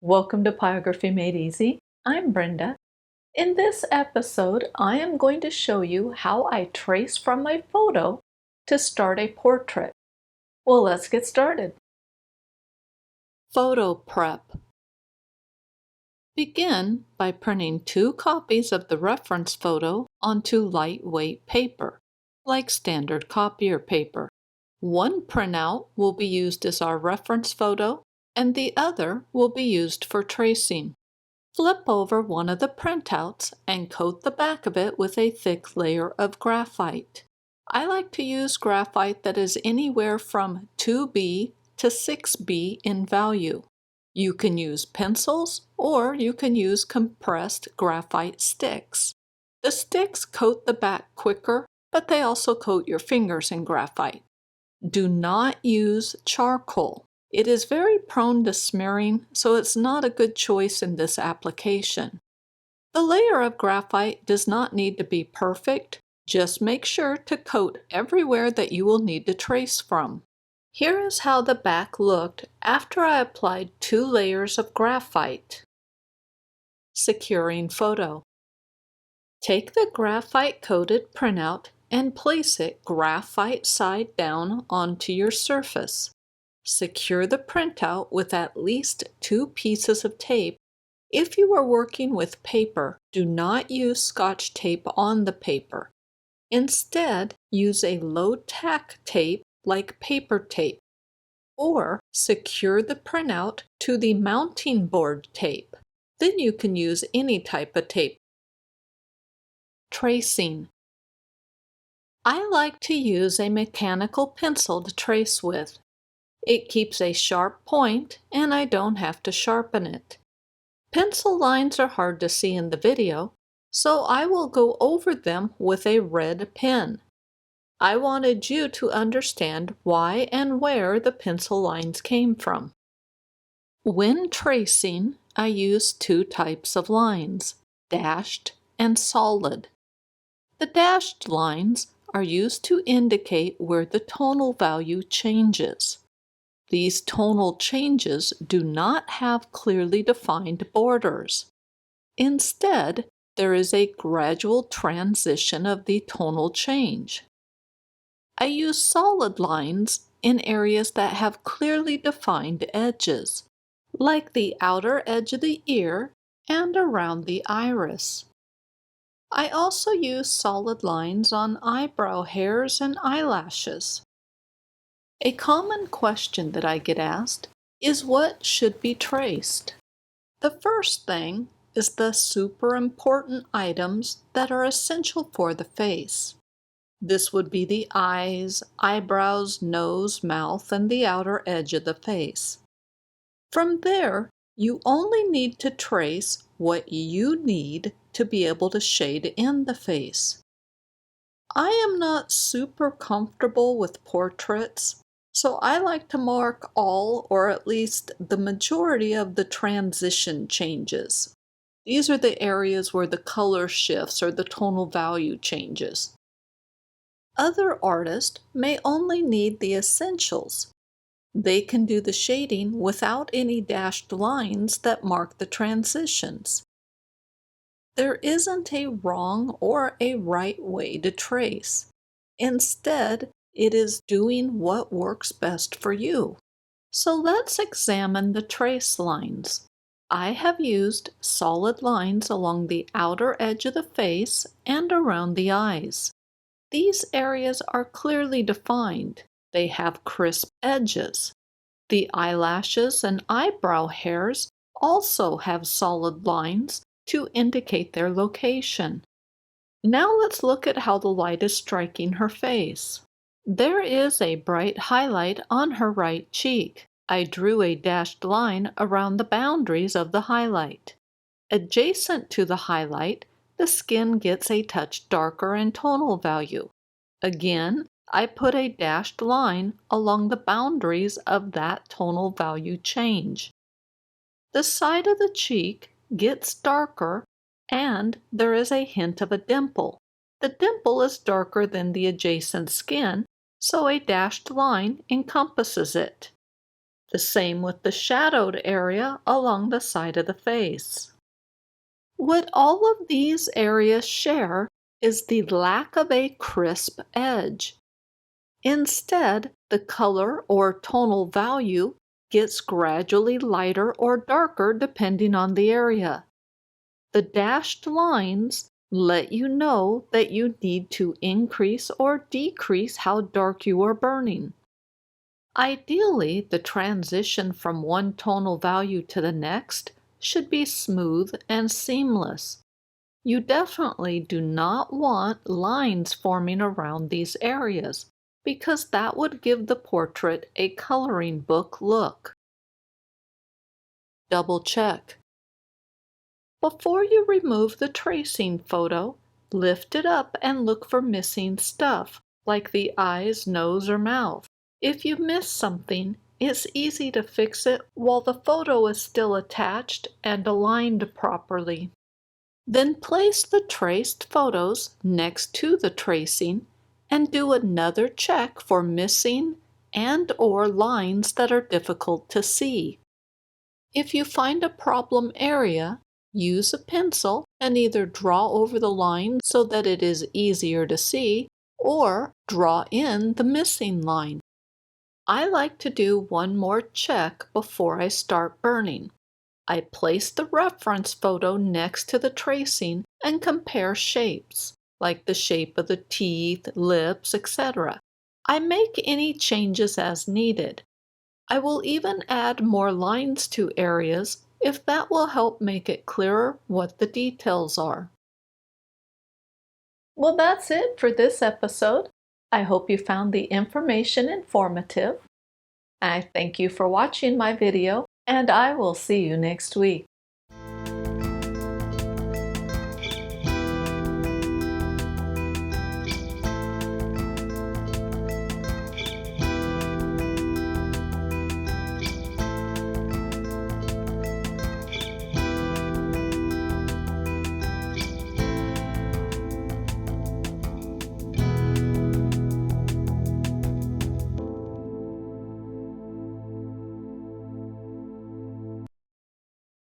Welcome to Pyrography Made Easy. I'm Brenda. In this episode, I am going to show you how I trace from my photo to start a portrait. Well, let's get started. Photo prep. Begin by printing 2 copies of the reference photo onto lightweight paper, like standard copier paper. One printout will be used as our reference photo, and the other will be used for tracing. Flip over one of the printouts and coat the back of it with a thick layer of graphite. I like to use graphite that is anywhere from 2B to 6B in value. You can use pencils or you can use compressed graphite sticks. The sticks coat the back quicker, but they also coat your fingers in graphite. Do not use charcoal. It is very prone to smearing, so it's not a good choice in this application. The layer of graphite does not need to be perfect. Just make sure to coat everywhere that you will need to trace from. Here is how the back looked after I applied 2 layers of graphite. Securing photo. Take the graphite-coated printout and place it graphite side down onto your surface. Secure the printout with at least 2 pieces of tape. If you are working with paper, do not use Scotch tape on the paper. Instead, use a low-tack tape like paper tape, or secure the printout to the mounting board tape. Then you can use any type of tape. Tracing. I like to use a mechanical pencil to trace with. It keeps a sharp point, and I don't have to sharpen it. Pencil lines are hard to see in the video, so I will go over them with a red pen. I wanted you to understand why and where the pencil lines came from. When tracing, I use 2 types of lines, dashed and solid. The dashed lines are used to indicate where the tonal value changes. These tonal changes do not have clearly defined borders. Instead, there is a gradual transition of the tonal change. I use solid lines in areas that have clearly defined edges, like the outer edge of the ear and around the iris. I also use solid lines on eyebrow hairs and eyelashes. A common question that I get asked is what should be traced. The first thing is the super important items that are essential for the face. This would be the eyes, eyebrows, nose, mouth, and the outer edge of the face. From there, you only need to trace what you need to be able to shade in the face. I am not super comfortable with portraits, so I like to mark all or at least the majority of the transition changes. These are the areas where the color shifts or the tonal value changes. Other artists may only need the essentials. They can do the shading without any dashed lines that mark the transitions. There isn't a wrong or a right way to trace. Instead, it is doing what works best for you. So let's examine the trace lines. I have used solid lines along the outer edge of the face and around the eyes. These areas are clearly defined. They have crisp edges. The eyelashes and eyebrow hairs also have solid lines to indicate their location. Now let's look at how the light is striking her face. There is a bright highlight on her right cheek. I drew a dashed line around the boundaries of the highlight. Adjacent to the highlight, the skin gets a touch darker in tonal value. Again, I put a dashed line along the boundaries of that tonal value change. The side of the cheek gets darker, and there is a hint of a dimple. The dimple is darker than the adjacent skin, so a dashed line encompasses it. The same with the shadowed area along the side of the face. What all of these areas share is the lack of a crisp edge. Instead, the color or tonal value gets gradually lighter or darker depending on the area. The dashed lines let you know that you need to increase or decrease how dark you are burning. Ideally, the transition from one tonal value to the next should be smooth and seamless. You definitely do not want lines forming around these areas, because that would give the portrait a coloring book look. Double check. Before you remove the tracing photo, lift it up and look for missing stuff, like the eyes, nose, or mouth. If you miss something, it's easy to fix it while the photo is still attached and aligned properly. Then place the traced photos next to the tracing and do another check for missing and/or lines that are difficult to see. If you find a problem area, use a pencil and either draw over the line so that it is easier to see, or draw in the missing line. I like to do one more check before I start burning. I place the reference photo next to the tracing and compare shapes, like the shape of the teeth, lips, etc. I make any changes as needed. I will even add more lines to areas if that will help make it clearer what the details are. Well, that's it for this episode. I hope you found the information informative. I thank you for watching my video, and I will see you next week.